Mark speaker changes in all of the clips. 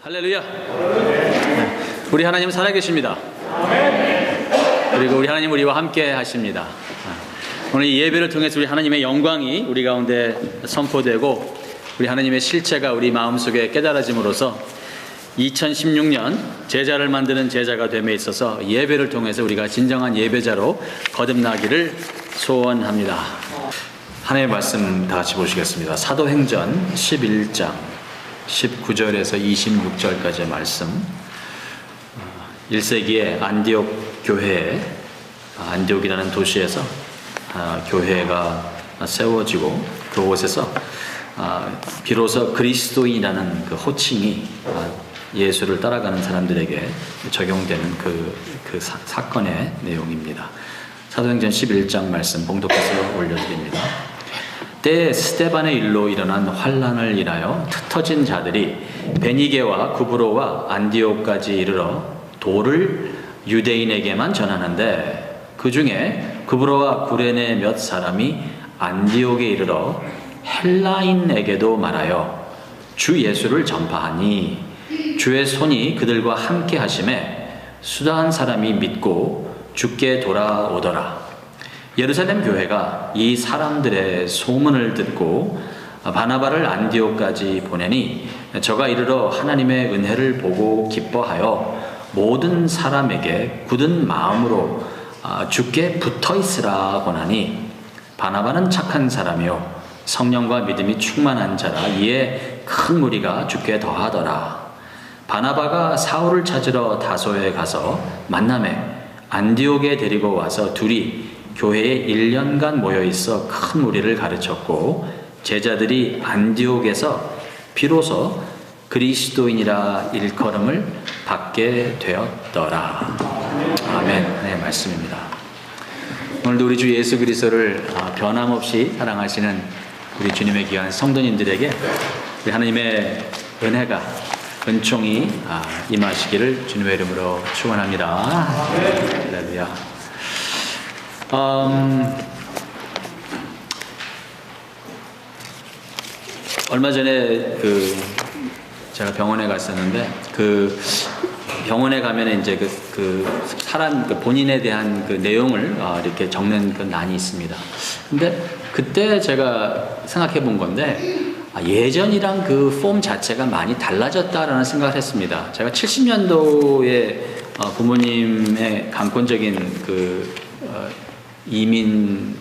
Speaker 1: 할렐루야. 우리 하나님 살아계십니다. 그리고 우리 하나님 우리와 함께 하십니다. 오늘 이 예배를 통해서 우리 하나님의 영광이 우리 가운데 선포되고 우리 하나님의 실체가 우리 마음속에 깨달아짐으로써 2016년 제자를 만드는 제자가 됨에 있어서 예배를 통해서 우리가 진정한 예배자로 거듭나기를 소원합니다. 하나님의 말씀 다 같이 보시겠습니다. 사도행전 11장 19절에서 26절까지의 말씀. 1세기에 안디옥 교회에, 안디옥이라는 도시에서 교회가 세워지고 그곳에서 비로소 그리스도인이라는 그 호칭이 예수를 따라가는 사람들에게 적용되는 그 사건의 내용입니다. 사도행전 11장 말씀 봉독해서 올려드립니다. 때에 스데반의 일로 일어난 환란을 인하여 흩어진 자들이 베니게와 구브로와 안디옥까지 이르러 도를 유대인에게만 전하는데 그 중에 구브로와 구레네 몇 사람이 안디옥에 이르러 헬라인에게도 말하여 주 예수를 전파하니 주의 손이 그들과 함께 하심에 수다한 사람이 믿고 주께 돌아오더라. 예루살렘 교회가 이 사람들의 소문을 듣고 바나바를 안디옥까지 보내니 저가 이르러 하나님의 은혜를 보고 기뻐하여 모든 사람에게 굳은 마음으로 주께 붙어 있으라 권하니 바나바는 착한 사람이요 성령과 믿음이 충만한 자라 이에 큰 무리가 주께 더하더라. 바나바가 사울을 찾으러 다소에 가서 만남에 안디옥에 데리고 와서 둘이 교회에 1년간 모여있어 큰 무리를 가르쳤고 제자들이 안디옥에서 비로소 그리스도인이라 일컬음을 받게 되었더라. 아멘. 네, 말씀입니다. 오늘도 우리 주 예수 그리스도를 변함없이 사랑하시는 우리 주님의 귀한 성도님들에게 우리 하나님의 은혜가 은총이 임하시기를 주님의 이름으로 축원합니다. 할렐루야. 얼마 전에 제가 병원에 갔었는데 병원에 가면 이제 사람 본인에 대한 내용을 이렇게 적는 난이 있습니다. 근데 그때 제가 생각해 본 건데 예전이랑 폼 자체가 많이 달라졌다라는 생각을 했습니다. 제가 70년도에 부모님의 강권적인 이민의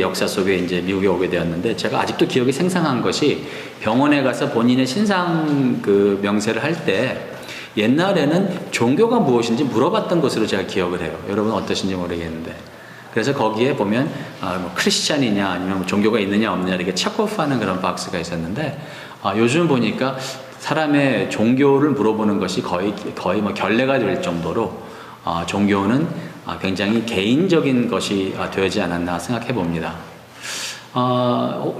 Speaker 1: 역사 속에 이제 미국에 오게 되었는데 제가 아직도 기억이 생생한 것이 병원에 가서 본인의 신상 명세를 할 때 옛날에는 종교가 무엇인지 물어봤던 것으로 제가 기억을 해요. 여러분 어떠신지 모르겠는데. 그래서 거기에 보면 크리스찬이냐 아니면 종교가 있느냐 없느냐 이렇게 체크오프하는 그런 박스가 있었는데 요즘 보니까 사람의 종교를 물어보는 것이 거의 결례가 될 정도로 종교는 굉장히 개인적인 것이 되지 않았나 생각해 봅니다.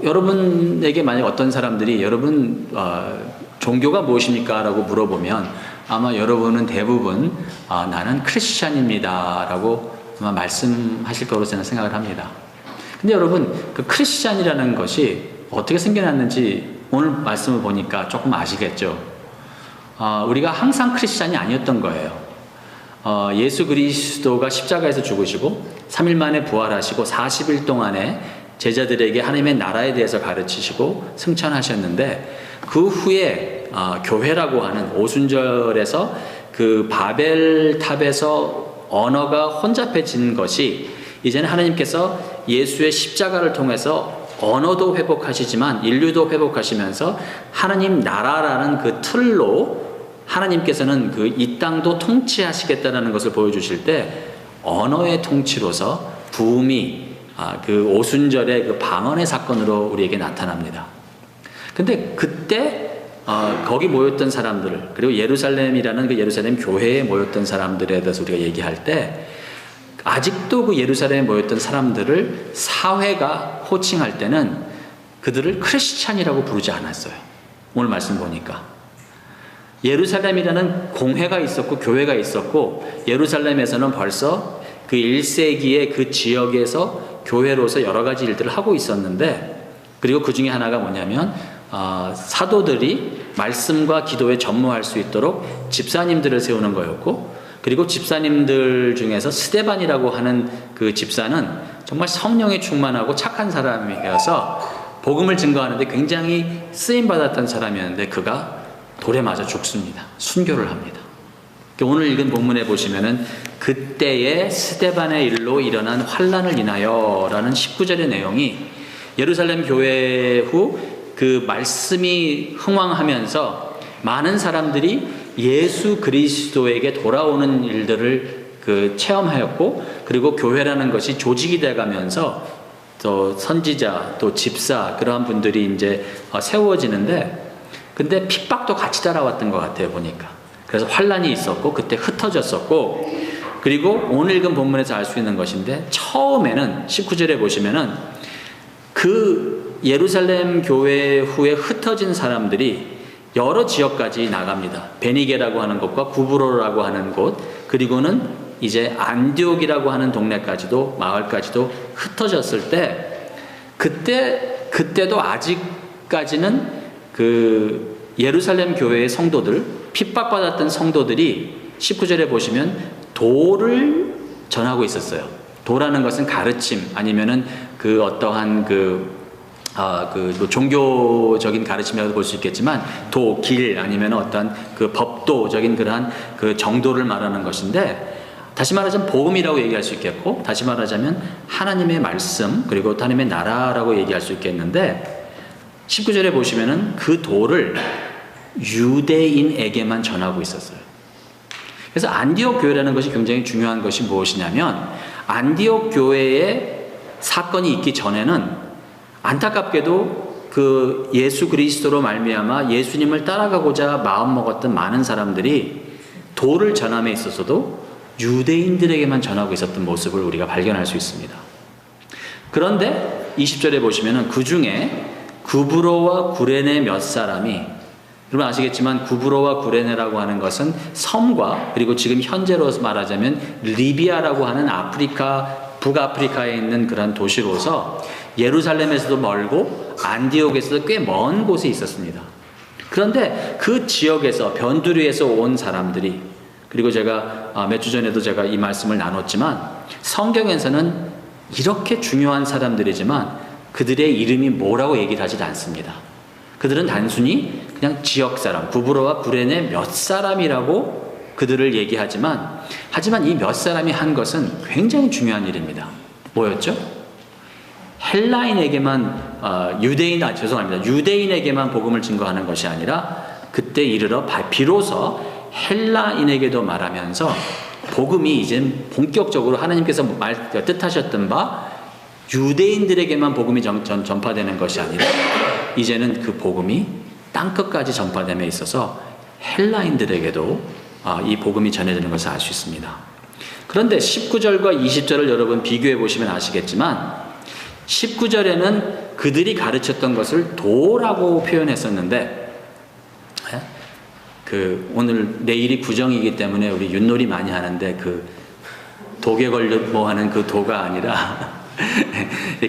Speaker 1: 여러분에게 만약 어떤 사람들이 여러분 종교가 무엇입니까? 라고 물어보면 아마 여러분은 대부분 나는 크리스찬입니다 라고 아마 말씀하실 거로 저는 생각을 합니다. 근데 여러분 크리스찬이라는 것이 어떻게 생겨났는지 오늘 말씀을 보니까 조금 아시겠죠? 우리가 항상 크리스찬이 아니었던 거예요. 예수 그리스도가 십자가에서 죽으시고 3일 만에 부활하시고 40일 동안에 제자들에게 하나님의 나라에 대해서 가르치시고 승천하셨는데 그 후에 교회라고 하는 오순절에서 바벨탑에서 언어가 혼잡해진 것이 이제는 하나님께서 예수의 십자가를 통해서 언어도 회복하시지만 인류도 회복하시면서 하나님 나라라는 틀로 하나님께서는 이 땅도 통치하시겠다는 것을 보여주실 때 언어의 통치로서 부흥이 오순절의 방언의 사건으로 우리에게 나타납니다. 근데 그때 거기 모였던 사람들을 그리고 예루살렘이라는 예루살렘 교회에 모였던 사람들에 대해서 우리가 얘기할 때 아직도 예루살렘에 모였던 사람들을 사회가 호칭할 때는 그들을 크리스찬이라고 부르지 않았어요. 오늘 말씀 보니까 예루살렘이라는 공회가 있었고 교회가 있었고 예루살렘에서는 벌써 1세기의 지역에서 교회로서 여러 가지 일들을 하고 있었는데 그리고 그 중에 하나가 뭐냐면 사도들이 말씀과 기도에 전무할 수 있도록 집사님들을 세우는 거였고, 그리고 집사님들 중에서 스데반이라고 하는 그 집사는 정말 성령에 충만하고 착한 사람이어서 복음을 증거하는데 굉장히 쓰임받았던 사람이었는데 그가 돌에 맞아 죽습니다. 순교를 합니다. 오늘 읽은 본문에 보시면은 그때의 스데반의 일로 일어난 환난을 인하여 라는 19절의 내용이 예루살렘 교회 후 그 말씀이 흥왕하면서 많은 사람들이 예수 그리스도에게 돌아오는 일들을 체험하였고, 그리고 교회라는 것이 조직이 돼가면서 또 선지자 또 집사 그러한 분들이 이제 세워지는데, 근데 핍박도 같이 따라왔던 것 같아요 보니까. 그래서 환난이 있었고 그때 흩어졌었고, 그리고 오늘 읽은 본문에서 알 수 있는 것인데 처음에는 19절에 보시면은 그 예루살렘 교회 후에 흩어진 사람들이 여러 지역까지 나갑니다. 베니게라고 하는 곳과 구브로라고 하는 곳, 그리고는 이제 안디옥이라고 하는 동네까지도, 마을까지도 흩어졌을 때, 그때도 아직까지는 그 예루살렘 교회의 성도들, 핍박받았던 성도들이 19절에 보시면 도를 전하고 있었어요. 도라는 것은 가르침, 아니면은 그 어떠한 뭐 종교적인 가르침이라고 볼 수 있겠지만, 도, 길, 아니면 어떤 그 법도적인 그러한 그 정도를 말하는 것인데, 다시 말하자면 복음이라고 얘기할 수 있겠고, 다시 말하자면 하나님의 말씀, 그리고 하나님의 나라라고 얘기할 수 있겠는데, 19절에 보시면은 그 도를 유대인에게만 전하고 있었어요. 그래서 안디옥 교회라는 것이 굉장히 중요한 것이 무엇이냐면, 안디옥 교회에 사건이 있기 전에는 안타깝게도 그 예수 그리스도로 말미암아 예수님을 따라가고자 마음먹었던 많은 사람들이 도를 전함에 있어서도 유대인들에게만 전하고 있었던 모습을 우리가 발견할 수 있습니다. 그런데 20절에 보시면은 그 중에 구브로와 구레네 몇 사람이, 여러분 아시겠지만 구브로와 구레네라고 하는 것은 섬과, 그리고 지금 현재로 말하자면 리비아라고 하는 북아프리카에 있는 그런 도시로서 예루살렘에서도 멀고 안디옥에서도 꽤 먼 곳에 있었습니다. 그런데 그 지역에서 변두리에서 온 사람들이, 그리고 제가 몇 주 전에도 제가 이 말씀을 나눴지만, 성경에서는 이렇게 중요한 사람들이지만 그들의 이름이 뭐라고 얘기를 하지 않습니다. 그들은 단순히 그냥 지역 사람, 구브로와 구레네 몇 사람이라고 그들을 얘기하지만, 하지만 이 몇 사람이 한 것은 굉장히 중요한 일입니다. 뭐였죠? 헬라인에게만 유대인에게만 복음을 증거하는 것이 아니라 그때 이르러 비로소 헬라인에게도 말하면서 복음이 이제 본격적으로 하나님께서 뜻하셨던 바 유대인들에게만 복음이 전파되는 것이 아니라 이제는 그 복음이 땅끝까지 전파됨에 있어서 헬라인들에게도 이 복음이 전해지는 것을 알 수 있습니다. 그런데 19절과 20절을 여러분 비교해 보시면 아시겠지만, 19절에는 그들이 가르쳤던 것을 도라고 표현했었는데, 내일이 구정이기 때문에 우리 윷놀이 많이 하는데 독에 걸려 뭐 하는 그 도가 아니라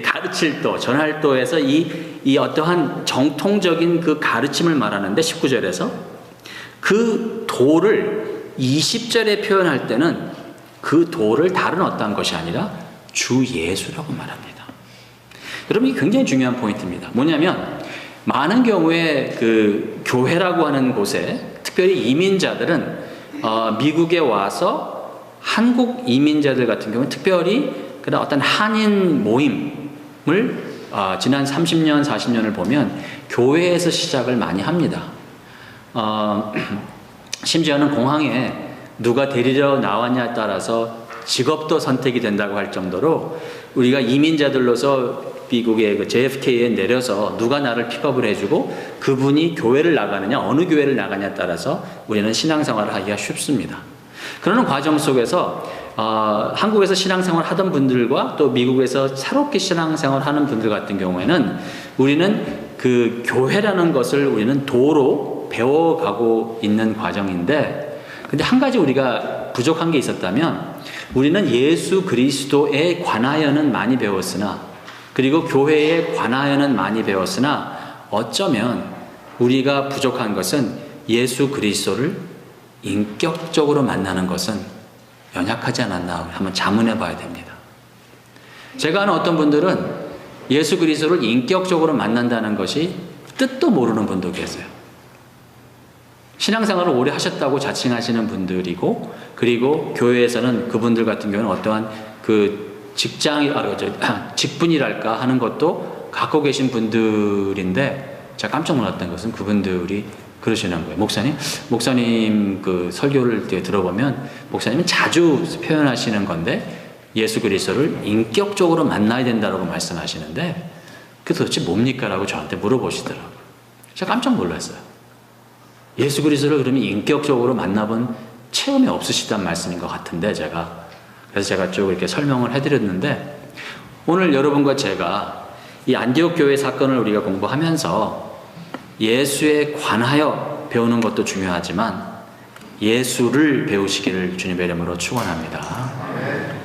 Speaker 1: 가르칠 도, 전할 도에서 이 어떠한 정통적인 그 가르침을 말하는데, 19절에서 그 도를 20절에 표현할 때는 그 도를 다른 어떠한 것이 아니라 주 예수라고 말합니다. 여러분, 이게 굉장히 중요한 포인트입니다. 뭐냐면 많은 경우에 그 교회라고 하는 곳에, 특별히 이민자들은 미국에 와서 한국 이민자들 같은 경우는 특별히 그런 어떤 한인 모임을 지난 30년, 40년을 보면 교회에서 시작을 많이 합니다. 심지어는 공항에 누가 데리러 나왔냐에 따라서 직업도 선택이 된다고 할 정도로, 우리가 이민자들로서 미국의 그 JFK에 내려서 누가 나를 픽업을 해주고 그분이 교회를 나가느냐, 어느 교회를 나가냐에 따라서 우리는 신앙생활을 하기가 쉽습니다. 그러는 과정 속에서 한국에서 신앙생활 하던 분들과 또 미국에서 새롭게 신앙생활 하는 분들 같은 경우에는 우리는 그 교회라는 것을 우리는 도로 배워가고 있는 과정인데, 근데 한 가지 우리가 부족한 게 있었다면, 우리는 예수 그리스도에 관하여는 많이 배웠으나, 그리고 교회에 관하여는 많이 배웠으나 어쩌면 우리가 부족한 것은 예수 그리스도를 인격적으로 만나는 것은 연약하지 않았나 한번 자문해 봐야 됩니다. 제가 아는 어떤 분들은 예수 그리스도를 인격적으로 만난다는 것이 뜻도 모르는 분도 계세요. 신앙생활을 오래 하셨다고 자칭하시는 분들이고, 그리고 교회에서는 그분들 같은 경우는 어떠한 그 직분이랄까 하는 것도 갖고 계신 분들인데, 제가 깜짝 놀랐던 것은 그분들이 그러시는 거예요. 목사님 그 설교를 들어보면 목사님은 자주 표현하시는 건데 예수 그리스도를 인격적으로 만나야 된다고 말씀하시는데 그게 도대체 뭡니까? 라고 저한테 물어보시더라고요. 제가 깜짝 놀랐어요. 예수 그리스도를 그러면 인격적으로 만나본 체험이 없으시단 말씀인 것 같은데 그래서 제가 쭉 이렇게 설명을 해드렸는데, 오늘 여러분과 제가 이 안디옥 교회 사건을 우리가 공부하면서 예수에 관하여 배우는 것도 중요하지만 예수를 배우시기를 주님의 이름으로 축원합니다.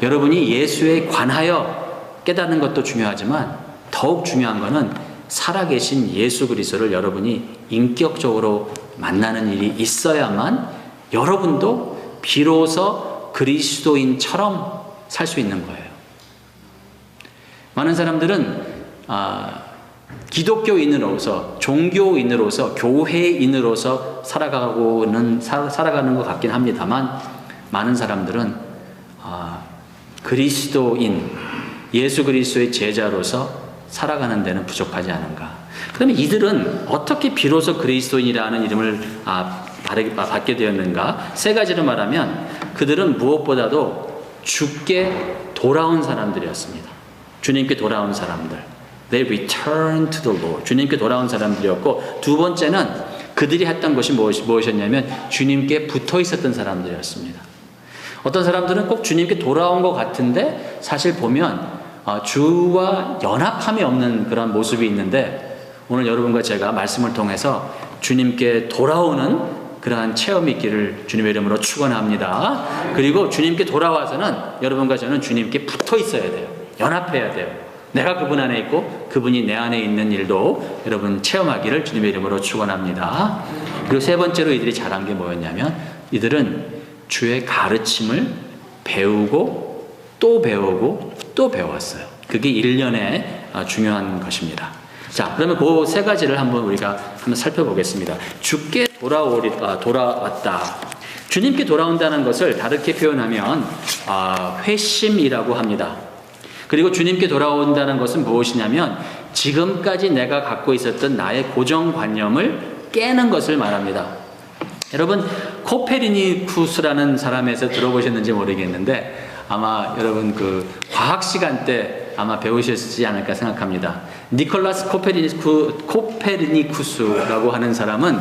Speaker 1: 여러분이 예수에 관하여 깨닫는 것도 중요하지만 더욱 중요한 것은 살아계신 예수 그리스도를 여러분이 인격적으로 만나는 일이 있어야만 여러분도 비로소 그리스도인처럼 살 수 있는 거예요. 많은 사람들은 기독교인으로서, 종교인으로서, 교회인으로서 살아가는 것 같긴 합니다만, 많은 사람들은 그리스도인, 예수 그리스도의 제자로서 살아가는 데는 부족하지 않은가. 그러면 이들은 어떻게 비로소 그리스도인이라는 이름을 받게 되었는가? 세 가지로 말하면 그들은 무엇보다도 주께 돌아온 사람들이었습니다. 주님께 돌아온 사람들. They returned to the Lord. 주님께 돌아온 사람들이었고, 두 번째는 그들이 했던 것이 무엇이었냐면 주님께 붙어 있었던 사람들이었습니다. 어떤 사람들은 꼭 주님께 돌아온 것 같은데 사실 보면 주와 연합함이 없는 그런 모습이 있는데, 오늘 여러분과 제가 말씀을 통해서 주님께 돌아오는 그러한 체험이 있기를 주님의 이름으로 축원합니다. 그리고 주님께 돌아와서는 여러분과 저는 주님께 붙어 있어야 돼요. 연합해야 돼요. 내가 그분 안에 있고 그분이 내 안에 있는 일도 여러분 체험하기를 주님의 이름으로 축원합니다. 그리고 세 번째로 이들이 잘한 게 뭐였냐면, 이들은 주의 가르침을 배우고 또 배우고 또 배웠어요. 그게 일련의 중요한 것입니다. 자, 그러면 그 세 가지를 우리가 한번 살펴보겠습니다. 주께 돌아왔다. 주님께 돌아온다는 것을 다르게 표현하면 회심이라고 합니다. 그리고 주님께 돌아온다는 것은 무엇이냐면 지금까지 내가 갖고 있었던 나의 고정관념을 깨는 것을 말합니다. 여러분, 코페르니쿠스라는 사람에서 들어보셨는지 모르겠는데 아마 여러분 그 과학 시간 때 아마 배우셨지 않을까 생각합니다. 니콜라스 코페르니쿠스라고 하는 사람은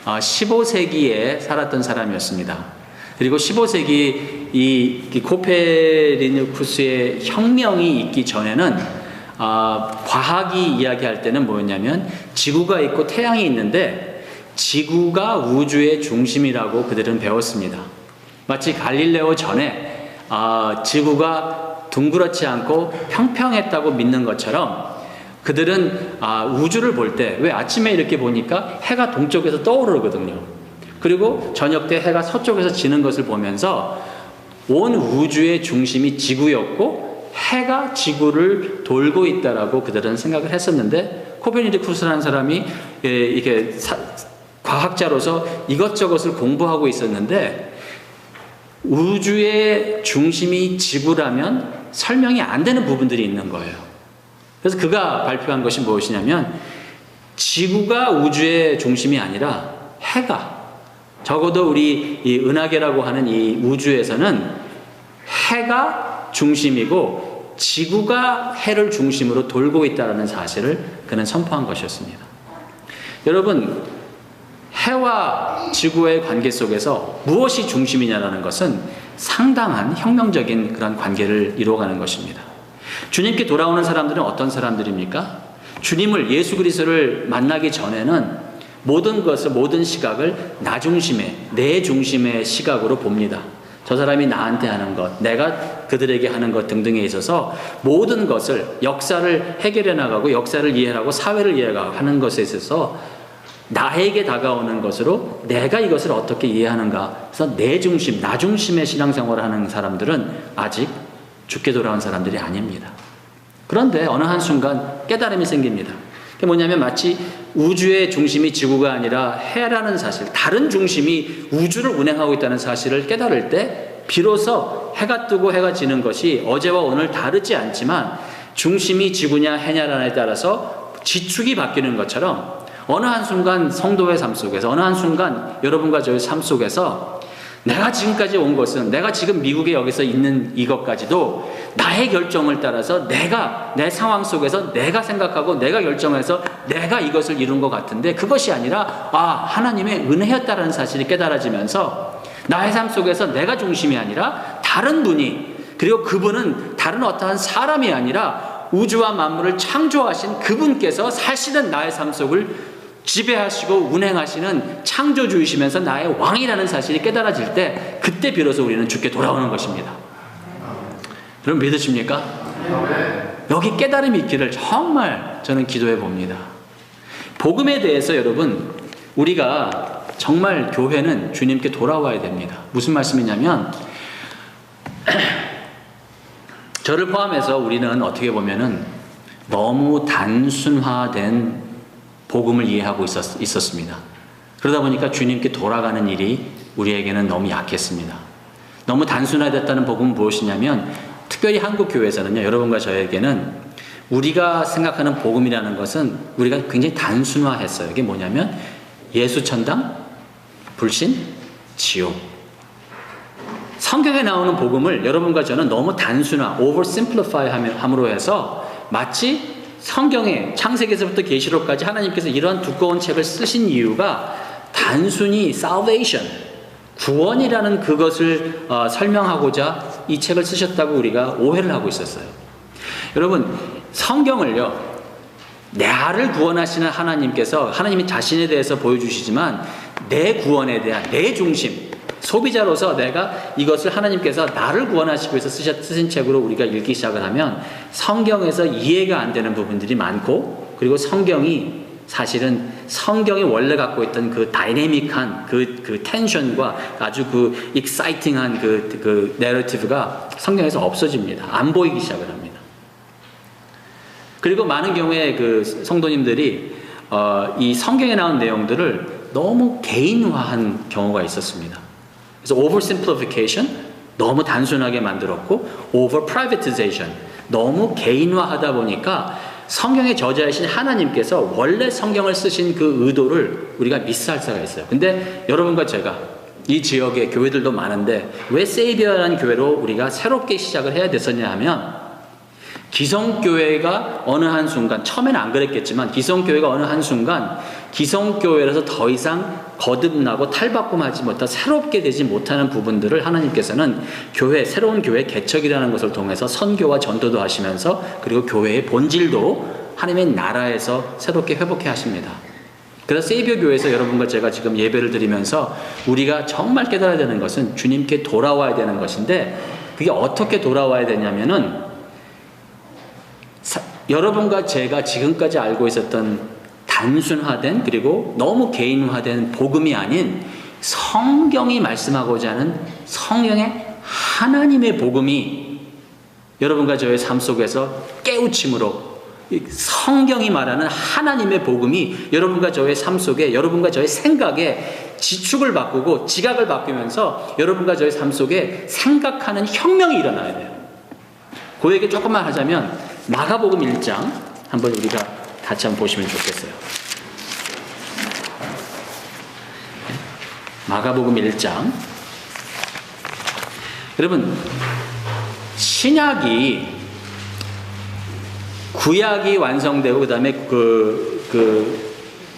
Speaker 1: 15세기에 살았던 사람이었습니다. 그리고 15세기 이 코페르니쿠스의 혁명이 있기 전에는 과학이 이야기할 때는 뭐였냐면 지구가 있고 태양이 있는데 지구가 우주의 중심이라고 그들은 배웠습니다. 마치 갈릴레오 전에 지구가 둥그렇지 않고 평평했다고 믿는 것처럼 그들은 우주를 볼 때 왜 아침에 이렇게 보니까 해가 동쪽에서 떠오르거든요. 그리고 저녁 때 해가 서쪽에서 지는 것을 보면서 온 우주의 중심이 지구였고 해가 지구를 돌고 있다라고 그들은 생각을 했었는데, 코페르니쿠스라는 사람이 이게 과학자로서 이것저것을 공부하고 있었는데 우주의 중심이 지구라면 설명이 안 되는 부분들이 있는 거예요. 그래서 그가 발표한 것이 무엇이냐면 지구가 우주의 중심이 아니라 해가, 적어도 우리 이 은하계라고 하는 이 우주에서는 해가 중심이고 지구가 해를 중심으로 돌고 있다는 사실을 그는 선포한 것이었습니다. 여러분, 해와 지구의 관계 속에서 무엇이 중심이냐라는 것은 상당한 혁명적인 그런 관계를 이루어가는 것입니다. 주님께 돌아오는 사람들은 어떤 사람들입니까? 주님을, 예수 그리스도를 만나기 전에는 모든 것을, 모든 시각을 나 중심의, 내 중심의 시각으로 봅니다. 저 사람이 나한테 하는 것, 내가 그들에게 하는 것 등등에 있어서 모든 것을 역사를 해결해 나가고 역사를 이해하고 사회를 이해하는 것에 있어서 나에게 다가오는 것으로 내가 이것을 어떻게 이해하는가. 그래서 내 중심, 나 중심의 신앙생활을 하는 사람들은 아직 죽게 돌아온 사람들이 아닙니다. 그런데 어느 한순간 깨달음이 생깁니다. 그게 뭐냐면 마치 우주의 중심이 지구가 아니라 해라는 사실, 다른 중심이 우주를 운행하고 있다는 사실을 깨달을 때 비로소 해가 뜨고 해가 지는 것이 어제와 오늘 다르지 않지만 중심이 지구냐 해냐라에 따라서 지축이 바뀌는 것처럼 어느 한순간 성도의 삶 속에서, 어느 한순간 여러분과 저의 삶 속에서 내가 지금까지 온 것은, 내가 지금 미국에 여기서 있는 이것까지도 나의 결정을 따라서 내가 내 상황 속에서 내가 생각하고 내가 결정해서 내가 이것을 이룬 것 같은데 그것이 아니라 하나님의 은혜였다라는 사실이 깨달아지면서 나의 삶 속에서 내가 중심이 아니라 다른 분이, 그리고 그분은 다른 어떠한 사람이 아니라 우주와 만물을 창조하신 그분께서 사실은 나의 삶 속을 지배하시고 운행하시는 창조주이시면서 나의 왕이라는 사실이 깨달아질 때 그때 비로소 우리는 주께 돌아오는 것입니다. 여러분 믿으십니까? 여기 깨달음이 있기를 정말 저는 기도해 봅니다. 복음에 대해서 여러분, 우리가 정말 교회는 주님께 돌아와야 됩니다. 무슨 말씀이냐면 저를 포함해서 우리는 어떻게 보면은 너무 단순화된 복음을 이해하고 있었습니다. 그러다 보니까 주님께 돌아가는 일이 우리에게는 너무 약했습니다. 너무 단순화됐다는 복음은 무엇이냐면 특별히 한국 교회에서는요, 여러분과 저에게는 우리가 생각하는 복음이라는 것은 우리가 굉장히 단순화했어요. 이게 뭐냐면 예수 천당, 불신, 지옥. 성경에 나오는 복음을 여러분과 저는 너무 단순화, oversimplify 함으로 해서 마치 성경에 창세기에서부터 계시록까지 하나님께서 이런 두꺼운 책을 쓰신 이유가 단순히 salvation, 구원이라는 그것을 설명하고자 이 책을 쓰셨다고 우리가 오해를 하고 있었어요. 여러분, 성경을요, 나를 구원하시는 하나님께서 하나님이 자신에 대해서 보여주시지만 내 구원에 대한 내 중심, 소비자로서 내가 이것을 하나님께서 나를 구원하시기 위해서 쓰신 책으로 우리가 읽기 시작을 하면 성경에서 이해가 안 되는 부분들이 많고, 그리고 성경이 사실은 성경이 원래 갖고 있던 그 다이내믹한 그 텐션과 아주 그 익사이팅한 그 내러티브가 성경에서 없어집니다. 안 보이기 시작을 합니다. 그리고 많은 경우에 그 성도님들이 이 성경에 나온 내용들을 너무 개인화한 경우가 있었습니다. 그래서 oversimplification, 너무 단순하게 만들었고, overprivatization, 너무 개인화하다 보니까 성경의 저자이신 하나님께서 원래 성경을 쓰신 그 의도를 우리가 미스할 수가 있어요. 근데 여러분과 제가 이 지역에 교회들도 많은데 왜 세이비어라는 교회로 우리가 새롭게 시작을 해야 됐었냐 하면, 기성교회가 어느 한순간, 처음에는 안 그랬겠지만 기성교회가 어느 한순간 기성교회라서 더 이상 거듭나고 탈바꿈하지 못하고 새롭게 되지 못하는 부분들을 하나님께서는 교회, 새로운 교회 개척이라는 것을 통해서 선교와 전도도 하시면서, 그리고 교회의 본질도 하나님의 나라에서 새롭게 회복해 하십니다. 그래서 세이비어 교회에서 여러분과 제가 지금 예배를 드리면서 우리가 정말 깨달아야 되는 것은 주님께 돌아와야 되는 것인데, 그게 어떻게 돌아와야 되냐면은 여러분과 제가 지금까지 알고 있었던 단순화된, 그리고 너무 개인화된 복음이 아닌 성경이 말씀하고자 하는 성령의 하나님의 복음이 여러분과 저의 삶 속에서 깨우침으로, 성경이 말하는 하나님의 복음이 여러분과 저의 삶 속에, 여러분과 저의 생각에 지축을 바꾸고 지각을 바꾸면서 여러분과 저의 삶 속에 생각하는 혁명이 일어나야 돼요. 그 얘기 조금만 하자면 마가복음 1장 한번 우리가 같이 한번 보시면 좋겠어요. 마가복음 1장. 여러분, 신약이, 구약이 완성되고 그 다음에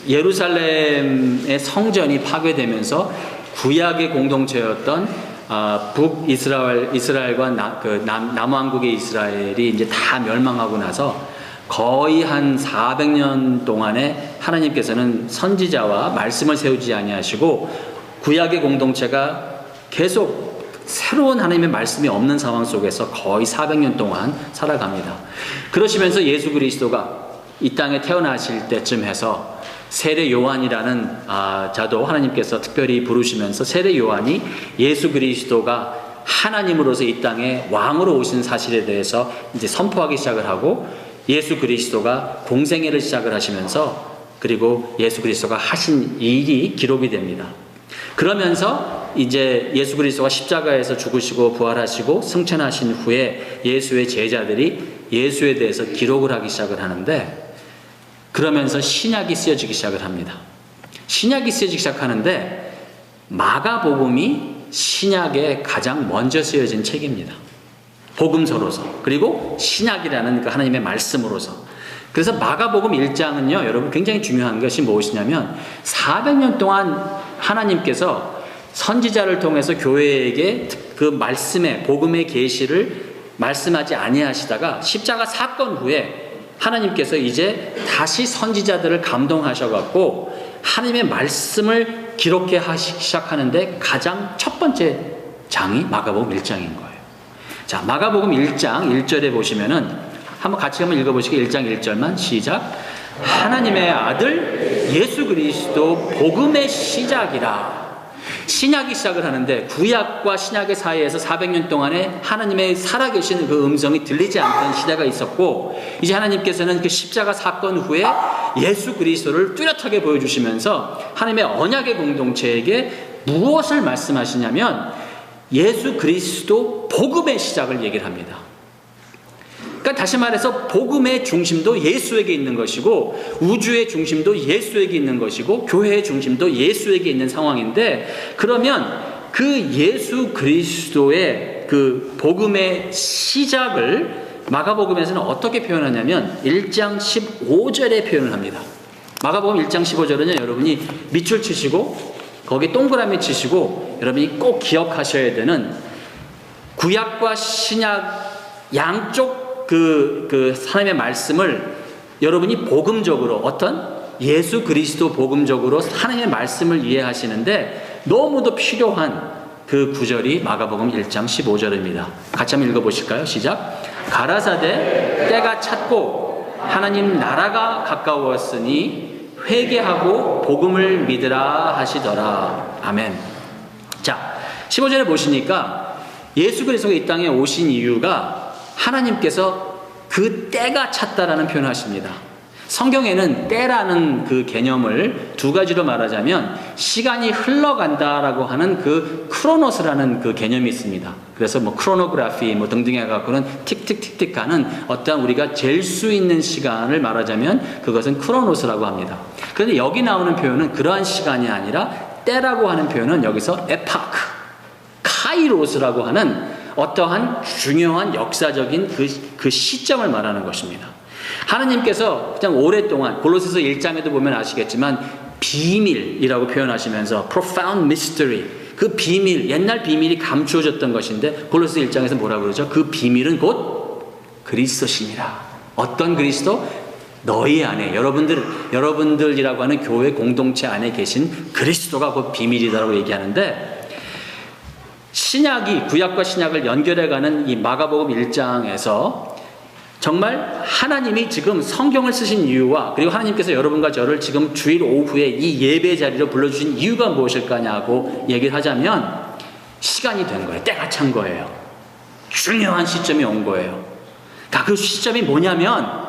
Speaker 1: 예루살렘의 성전이 파괴되면서 구약의 공동체였던 북이스라엘과 남왕국의 이스라엘이 이제 다 멸망하고 나서 거의 한 400년 동안에 하나님께서는 선지자와 말씀을 세우지 아니하시고 구약의 공동체가 계속 새로운 하나님의 말씀이 없는 상황 속에서 거의 400년 동안 살아갑니다. 그러시면서 예수 그리스도가 이 땅에 태어나실 때쯤 해서 세례 요한이라는 자도 하나님께서 특별히 부르시면서 세례 요한이 예수 그리스도가 하나님으로서 이 땅에 왕으로 오신 사실에 대해서 이제 선포하기 시작을 하고, 예수 그리스도가 공생애를 시작을 하시면서, 그리고 예수 그리스도가 하신 일이 기록이 됩니다. 그러면서 이제 예수 그리스도가 십자가에서 죽으시고 부활하시고 승천하신 후에 예수의 제자들이 예수에 대해서 기록을 하기 시작을 하는데, 그러면서 신약이 쓰여지기 시작을 합니다. 신약이 쓰여지기 시작하는데 마가복음이 신약에 가장 먼저 쓰여진 책입니다. 복음서로서, 그리고 신약이라는 그 하나님의 말씀으로서. 그래서 마가복음 1장은요, 여러분 굉장히 중요한 것이 무엇이냐면 400년 동안 하나님께서 선지자를 통해서 교회에게 그 말씀의 복음의 계시를 말씀하지 아니하시다가 십자가 사건 후에 하나님께서 이제 다시 선지자들을 감동하셔갖고 하나님의 말씀을 기록하기 시작하는데 가장 첫 번째 장이 마가복음 1장인 거예요. 자, 마가복음 1장 1절에 보시면은 한번 같이 한번 읽어보시게. 1장 1절만 시작. 하나님의 아들 예수 그리스도 복음의 시작이라. 신약이 시작을 하는데 구약과 신약의 사이에서 400년 동안에 하나님의 살아계신 그 음성이 들리지 않던 시대가 있었고, 이제 하나님께서는 그 십자가 사건 후에 예수 그리스도를 뚜렷하게 보여주시면서 하나님의 언약의 공동체에게 무엇을 말씀하시냐면 예수 그리스도 복음의 시작을 얘기를 합니다. 그러니까 다시 말해서 복음의 중심도 예수에게 있는 것이고, 우주의 중심도 예수에게 있는 것이고, 교회의 중심도 예수에게 있는 상황인데, 그러면 그 예수 그리스도의 그 복음의 시작을 마가복음에서는 어떻게 표현하냐면 1장 15절에 표현을 합니다. 마가복음 1장 15절은요, 여러분이 밑줄 치시고 거기 동그라미 치시고 여러분이 꼭 기억하셔야 되는, 구약과 신약 양쪽 그 하나님의 말씀을 여러분이 복음적으로, 어떤 예수 그리스도 복음적으로 하나님의 말씀을 이해하시는데 너무도 필요한 그 구절이 마가복음 1장 15절입니다. 같이 한번 읽어보실까요? 시작. 가라사대 때가 찼고 하나님 나라가 가까웠으니 회개하고 복음을 믿으라 하시더라. 아멘. 자, 15절에 보시니까 예수 그리스도가 이 땅에 오신 이유가 하나님께서 그 때가 찼다라는 표현을 하십니다. 성경에는 때라는 그 개념을 두 가지로 말하자면 시간이 흘러간다라고 하는 그 크로노스라는 그 개념이 있습니다. 그래서 뭐 크로노그래피 뭐 등등 해갖고는 틱틱틱틱 가는 어떠한 우리가 잴 수 있는 시간을 말하자면 그것은 크로노스라고 합니다. 그런데 여기 나오는 표현은 그러한 시간이 아니라 때라고 하는 표현은 여기서 에파크, 카이로스라고 하는 어떠한 중요한 역사적인 그 시점을 말하는 것입니다. 하나님께서 그냥 오랫동안 골로새서 1장에도 보면 아시겠지만 비밀이라고 표현하시면서 profound mystery, 그 비밀, 옛날 비밀이 감추어졌던 것인데 골로새 1장에서 뭐라고 그러죠? 그 비밀은 곧 그리스도시니라. 어떤 그리스도? 너희 안에, 여러분들이라고 하는 교회 공동체 안에 계신 그리스도가 곧 비밀이다라고 얘기하는데, 신약이, 구약과 신약을 연결해가는 이 마가복음 1장에서 정말 하나님이 지금 성경을 쓰신 이유와, 그리고 하나님께서 여러분과 저를 지금 주일 오후에 이 예배 자리로 불러주신 이유가 무엇일까냐고 얘기를 하자면 시간이 된 거예요. 때가 찬 거예요. 중요한 시점이 온 거예요. 그러니까 그 시점이 뭐냐면,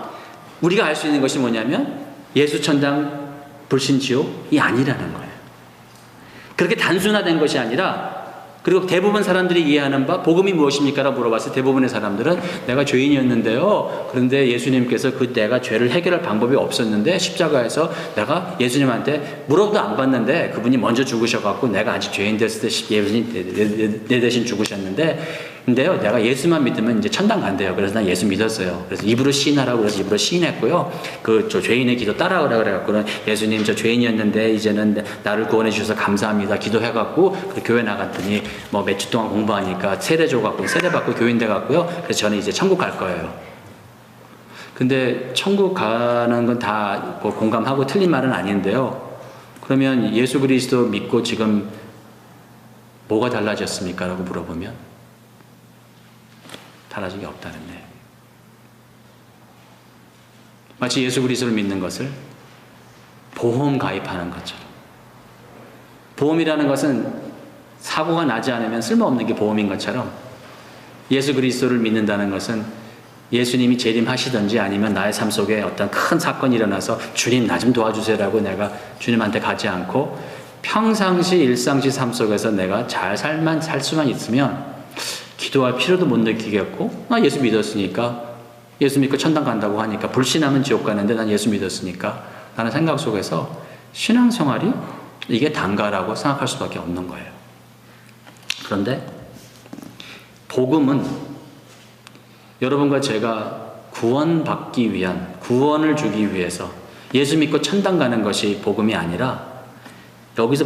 Speaker 1: 우리가 알 수 있는 것이 뭐냐면 예수 천당 불신 지옥이 아니라는 거예요. 그렇게 단순화된 것이 아니라, 그리고 대부분 사람들이 이해하는 바 복음이 무엇입니까? 라고 물어봤을 때 대부분의 사람들은 내가 죄인이었는데요, 그런데 예수님께서 그 내가 죄를 해결할 방법이 없었는데 십자가에서 내가 예수님한테 물어도 안 받는데 그분이 먼저 죽으셔갖고 내가 아직 죄인 됐을 때 예수님 내 대신 죽으셨는데, 근데요 내가 예수만 믿으면 이제 천당 간대요. 그래서 난 예수 믿었어요. 그래서 입으로 시인하라고 그래서 입으로 시인했고요. 저 죄인의 기도 따라오라 그래갖고는 예수님 저 죄인이었는데 이제는 나를 구원해 주셔서 감사합니다 기도해갖고 교회 나갔더니 뭐 몇 주 동안 공부하니까 세례 줘갖고 세례 받고 교인 돼갖고요. 그래서 저는 이제 천국 갈 거예요. 근데 천국 가는 건 다 뭐 공감하고 틀린 말은 아닌데요. 그러면 예수 그리스도 믿고 지금 뭐가 달라졌습니까? 라고 물어보면 달라진 게 없다는 거예요. 마치 예수 그리스도를 믿는 것을 보험 가입하는 것처럼. 보험이라는 것은 사고가 나지 않으면 쓸모없는 게 보험인 것처럼 예수 그리스도를 믿는다는 것은 예수님이 재림하시든지 아니면 나의 삶 속에 어떤 큰 사건이 일어나서 주님 나 좀 도와주세요라고 내가 주님한테 가지 않고 평상시 일상시 삶 속에서 내가 잘 살 수만 있으면 기도할 필요도 못 느끼겠고 나 예수 믿었으니까 예수 믿고 천당 간다고 하니까 불신하면 지옥 가는데 난 예수 믿었으니까 라는 생각 속에서 신앙생활이 이게 단가라고 생각할 수밖에 없는 거예요. 그런데 복음은 여러분과 제가 구원받기 위한, 구원을 주기 위해서 예수 믿고 천당 가는 것이 복음이 아니라 여기서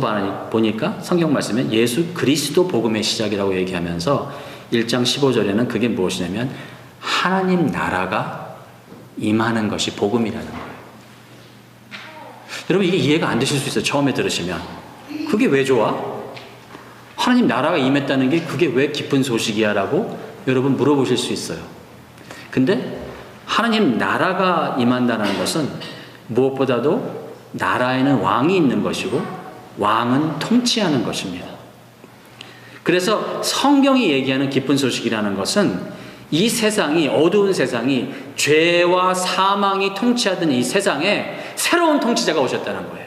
Speaker 1: 보니까 성경 말씀에 예수 그리스도 복음의 시작이라고 얘기하면서 1장 15절에는 그게 무엇이냐면 하나님 나라가 임하는 것이 복음이라는 거예요. 여러분 이게 이해가 안 되실 수 있어요. 처음에 들으시면. 그게 왜 좋아? 하나님 나라가 임했다는 게 그게 왜 기쁜 소식이야? 라고 여러분 물어보실 수 있어요. 근데 하나님 나라가 임한다는 것은 무엇보다도 나라에는 왕이 있는 것이고 왕은 통치하는 것입니다. 그래서 성경이 얘기하는 기쁜 소식이라는 것은 이 세상이, 어두운 세상이 죄와 사망이 통치하던 이 세상에 새로운 통치자가 오셨다는 거예요.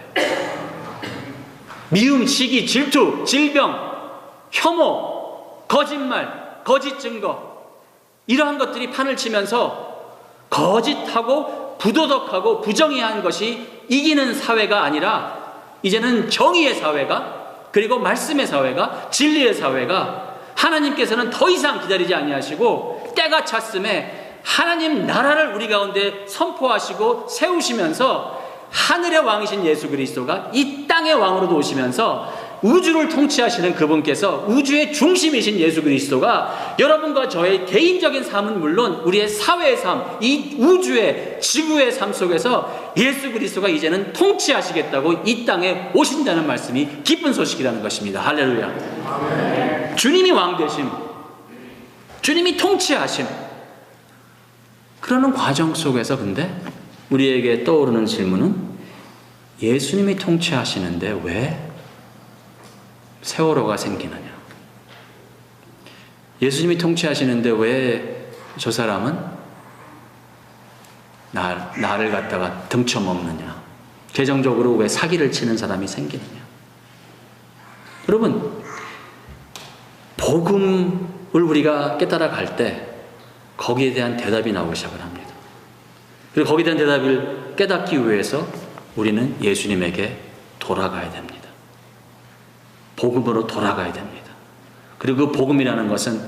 Speaker 1: 미움, 시기, 질투, 질병, 혐오, 거짓말, 거짓 증거 이러한 것들이 판을 치면서 거짓하고 부도덕하고 부정의한 것이 이기는 사회가 아니라 이제는 정의의 사회가 그리고 말씀의 사회가 진리의 사회가 하나님께서는 더 이상 기다리지 아니하시고 때가 찼음에 하나님 나라를 우리 가운데 선포하시고 세우시면서 하늘의 왕이신 예수 그리스도가 이 땅의 왕으로도 오시면서 우주를 통치하시는 그분께서 우주의 중심이신 예수 그리스도가 여러분과 저의 개인적인 삶은 물론 우리의 사회의 삶, 이 우주의 지구의 삶 속에서 예수 그리스도가 이제는 통치하시겠다고 이 땅에 오신다는 말씀이 기쁜 소식이라는 것입니다. 할렐루야. 아멘. 주님이 왕 되심, 주님이 통치하심. 그러는 과정 속에서 근데 우리에게 떠오르는 질문은 예수님이 통치하시는데 왜 세월호가 생기느냐? 예수님이 통치하시는데 왜 저 사람은 나를 갖다가 등쳐먹느냐? 개정적으로 왜 사기를 치는 사람이 생기느냐? 여러분, 복음을 우리가 깨달아 갈 때 거기에 대한 대답이 나오기 시작을 합니다. 그리고 거기에 대한 대답을 깨닫기 위해서 우리는 예수님에게 돌아가야 됩니다. 복음으로 돌아가야 됩니다. 그리고 그 복음이라는 것은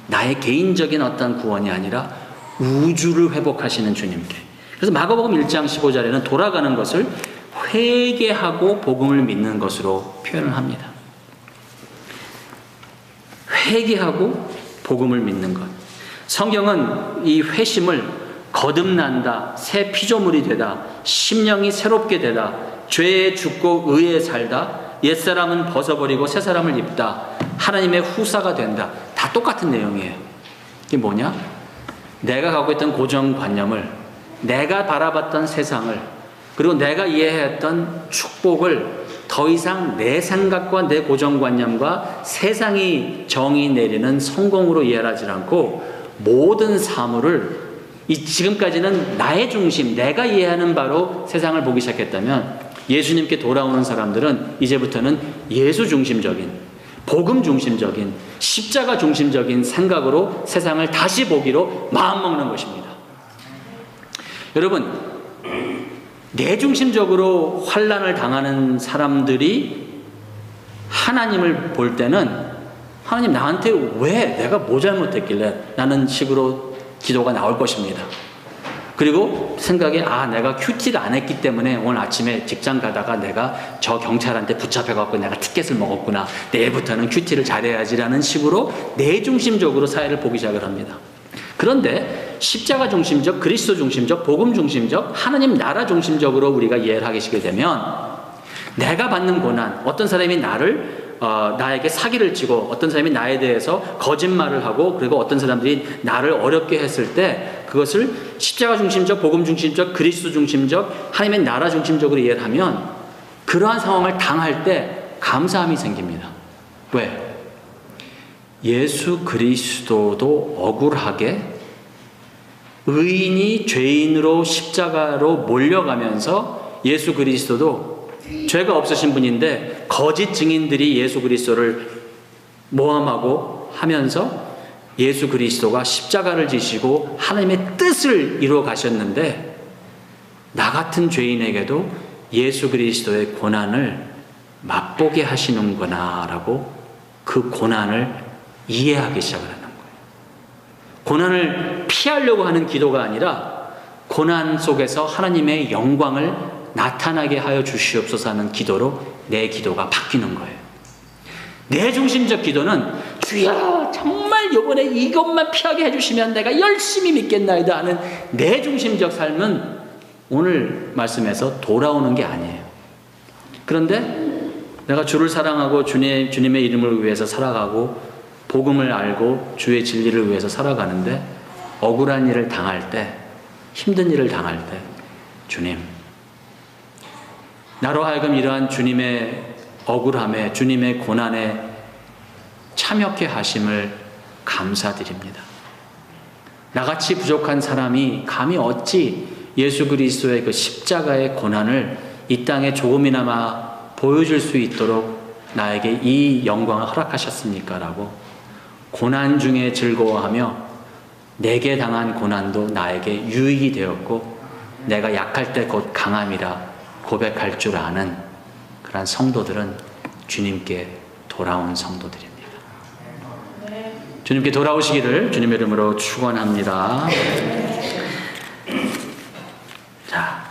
Speaker 1: 나의 개인적인 어떤 구원이 아니라 우주를 회복하시는 주님께. 그래서 마가복음 1장 15절에는 돌아가는 것을 회개하고 복음을 믿는 것으로 표현을 합니다. 회개하고 복음을 믿는 것. 성경은 이 회심을 거듭난다, 새 피조물이 되다, 심령이 새롭게 되다, 죄에 죽고 의에 살다, 옛사람은 벗어버리고 새사람을 입다, 하나님의 후사가 된다. 다 똑같은 내용이에요. 이게 뭐냐? 내가 갖고 있던 고정관념을, 내가 바라봤던 세상을, 그리고 내가 이해했던 축복을 더 이상 내 생각과 내 고정관념과 세상이 정의 내리는 성공으로 이해하지 않고 모든 사물을 지금까지는 나의 중심, 내가 이해하는 바로 세상을 보기 시작했다면 예수님께 돌아오는 사람들은 이제부터는 예수 중심적인, 복음 중심적인, 십자가 중심적인 생각으로 세상을 다시 보기로 마음먹는 것입니다. 여러분, 내 중심적으로 환난을 당하는 사람들이 하나님을 볼 때는 하나님 나한테 왜 내가 뭐 잘못했길래 라는 식으로 기도가 나올 것입니다. 그리고 생각에 내가 큐티를 안 했기 때문에 오늘 아침에 직장 가다가 내가 저 경찰한테 붙잡혀갖고 내가 티켓을 먹었구나. 내일부터는 큐티를 잘해야지라는 식으로 내 중심적으로 사회를 보기 시작을 합니다. 그런데 십자가 중심적, 그리스도 중심적, 복음 중심적, 하나님 나라 중심적으로 우리가 이해를 하게 되면 내가 받는 고난, 어떤 사람이 나를 나에게 사기를 치고 어떤 사람이 나에 대해서 거짓말을 하고 그리고 어떤 사람들이 나를 어렵게 했을 때 그것을 십자가 중심적, 복음 중심적, 그리스도 중심적, 하나님의 나라 중심적으로 이해를 하면 그러한 상황을 당할 때 감사함이 생깁니다. 왜? 예수 그리스도도 억울하게 의인이 죄인으로 십자가로 몰려가면서 예수 그리스도도 죄가 없으신 분인데 거짓 증인들이 예수 그리스도를 모함하고 하면서 예수 그리스도가 십자가를 지시고 하나님의 뜻을 이루어 가셨는데 나 같은 죄인에게도 예수 그리스도의 고난을 맛보게 하시는구나 라고 그 고난을 이해하기 시작을 하는 거예요. 고난을 피하려고 하는 기도가 아니라 고난 속에서 하나님의 영광을 나타나게 하여 주시옵소서 하는 기도로 내 기도가 바뀌는 거예요. 내 중심적 기도는 주여 정말 이번에 이것만 피하게 해주시면 내가 열심히 믿겠나이다 하는 내 중심적 삶은 오늘 말씀에서 돌아오는 게 아니에요. 그런데 내가 주를 사랑하고 주님의 이름을 위해서 살아가고 복음을 알고 주의 진리를 위해서 살아가는데 억울한 일을 당할 때, 힘든 일을 당할 때 주님, 나로 하여금 이러한 주님의 억울함에, 주님의 고난에 참여케 하심을 감사드립니다. 나같이 부족한 사람이 감히 어찌 예수 그리스도의 그 십자가의 고난을 이 땅에 조금이나마 보여줄 수 있도록 나에게 이 영광을 허락하셨습니까? 라고 고난 중에 즐거워하며 내게 당한 고난도 나에게 유익이 되었고 내가 약할 때 곧 강함이라 고백할 줄 아는 그러한 성도들은 주님께 돌아온 성도들입니다. 주님께 돌아오시기를 주님의 이름으로 축원합니다. 자,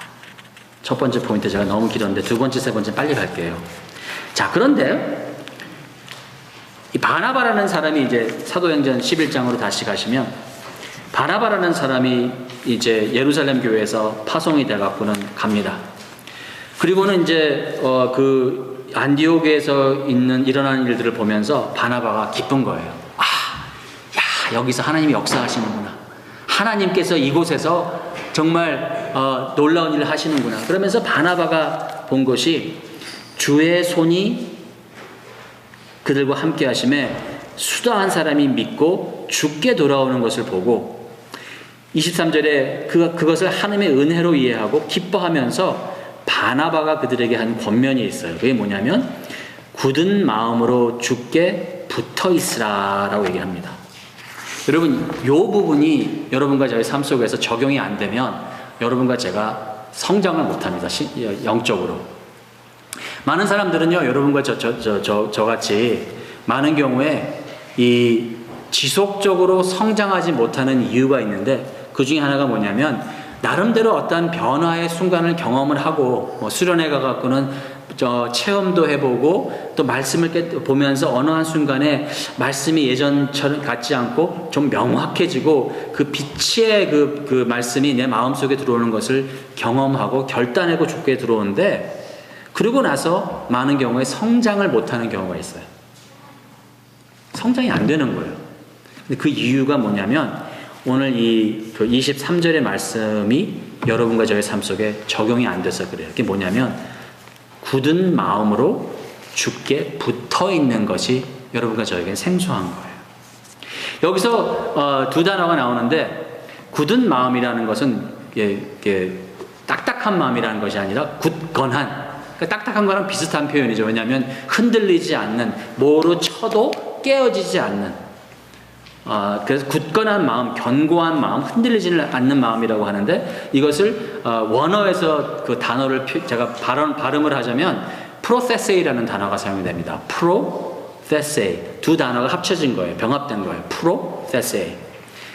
Speaker 1: 첫 번째 포인트 제가 너무 길었는데 두 번째, 세 번째 빨리 갈게요. 자, 그런데 이 바나바라는 사람이 이제 사도행전 11장으로 다시 가시면 바나바라는 사람이 이제 예루살렘 교회에서 파송이 돼갖고는 갑니다. 그리고는 이제 그 안디옥에서 일어나는 일들을 보면서 바나바가 기쁜 거예요. 야, 여기서 하나님이 역사하시는구나. 하나님께서 이곳에서 정말 놀라운 일을 하시는구나. 그러면서 바나바가 본 것이 주의 손이 그들과 함께 하심에 수다한 사람이 믿고 죽게 돌아오는 것을 보고 23절에 그것을 하나님의 은혜로 이해하고 기뻐하면서 바나바가 그들에게 한 권면이 있어요. 그게 뭐냐면 굳은 마음으로 주께 붙어 있으라 라고 얘기합니다. 여러분, 이 부분이 여러분과 저의 삶 속에서 적용이 안 되면 여러분과 제가 성장을 못합니다. 영적으로. 많은 사람들은요, 여러분과 저같이 많은 경우에 이 지속적으로 성장하지 못하는 이유가 있는데 그 중에 하나가 뭐냐면 나름대로 어떤 변화의 순간을 경험을 하고 수련회 가갖고는 체험도 해보고 또 말씀을 보면서 어느 한순간에 말씀이 예전처럼 같지 않고 좀 명확해지고 그 빛의 그 말씀이 내 마음속에 들어오는 것을 경험하고 결단하고 죽게 들어오는데 그러고 나서 많은 경우에 성장을 못하는 경우가 있어요. 성장이 안 되는 거예요. 근데 그 이유가 뭐냐면 오늘 이 23절의 말씀이 여러분과 저의 삶 속에 적용이 안 돼서 그래요. 그게 뭐냐면 굳은 마음으로 주께 붙어 있는 것이 여러분과 저에겐 생소한 거예요. 여기서 두 단어가 나오는데 굳은 마음이라는 것은 딱딱한 마음이라는 것이 아니라 굳건한, 그러니까 딱딱한 거랑 비슷한 표현이죠. 왜냐하면 흔들리지 않는, 뭐로 쳐도 깨어지지 않는, 그래서 굳건한 마음, 견고한 마음, 흔들리지 않는 마음이라고 하는데 이것을 원어에서 그 단어를 제가 발음을 하자면 프로세세이라는 단어가 사용이 됩니다. 프로세세이, 두 단어가 합쳐진 거예요. 병합된 거예요. 프로세세이.